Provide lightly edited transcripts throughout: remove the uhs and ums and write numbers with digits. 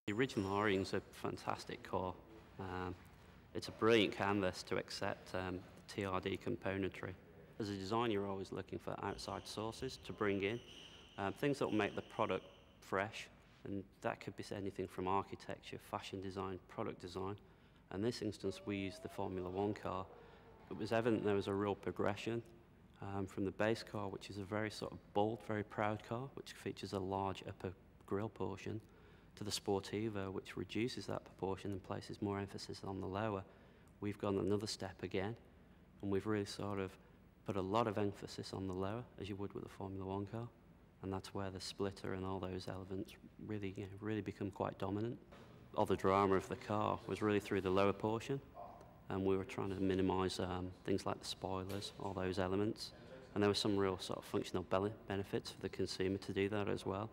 The original Aurion's a fantastic car. It's a brilliant canvas to accept TRD componentry. As a designer, you're always looking for outside sources to bring in, things that will make the product fresh, and that could be anything from architecture, fashion design, product design. In this instance, we used the Formula One car. It was evident there was a real progression from the base car, which is a very sort of bold, very proud car, which features a large upper grille portion, to the Sportivo, which reduces that proportion and places more emphasis on the lower. We've gone another step again, and we've really sort of put a lot of emphasis on the lower, as you would with a Formula One car, and that's where the splitter and all those elements really become quite dominant. All the drama of the car was really through the lower portion, and we were trying to minimise things like the spoilers, all those elements, and there were some real sort of functional benefits for the consumer to do that as well.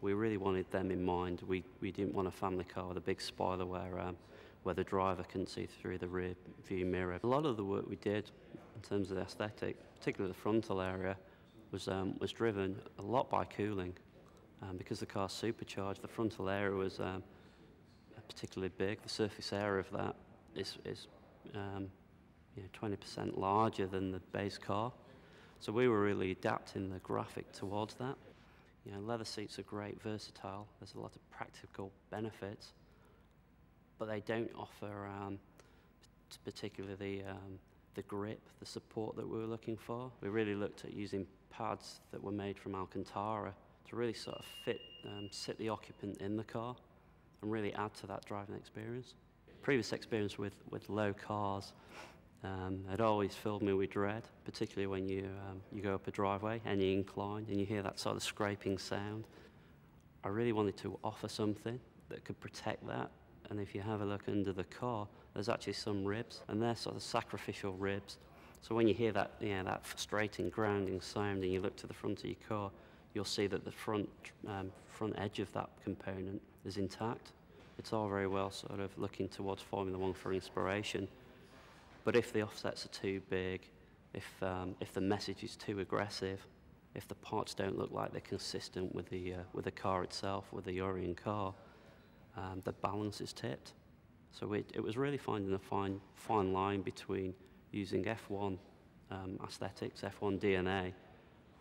We really wanted them in mind. We didn't want a family car with a big spoiler where the driver couldn't see through the rear view mirror. A lot of the work we did in terms of the aesthetic, particularly the frontal area, was driven a lot by cooling. Because the car's supercharged, the frontal area was particularly big. The surface area of that is 20% larger than the base car. So we were really adapting the graphic towards that. Leather seats are great, versatile. There's a lot of practical benefits, but they don't offer particularly the grip, the support that we were looking for. We really looked at using pads that were made from Alcantara to really sort of sit the occupant in the car and really add to that driving experience. Previous experience with low cars had always filled me with dread, particularly when you go up a driveway, any incline, and you hear that sort of scraping sound. I really wanted to offer something that could protect that, and if you have a look under the car, there's actually some ribs, and they're sort of sacrificial ribs. So when you hear that, that frustrating grounding sound, and you look to the front of your car, you'll see that the front edge of that component is intact. It's all very well sort of looking towards Formula One for inspiration. But if the offsets are too big, if the message is too aggressive, if the parts don't look like they're consistent with the car itself, with the Aurion car, the balance is tipped. So it was really finding a fine line between using F1 aesthetics, F1 DNA,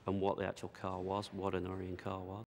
and what the actual car was, what an Aurion car was.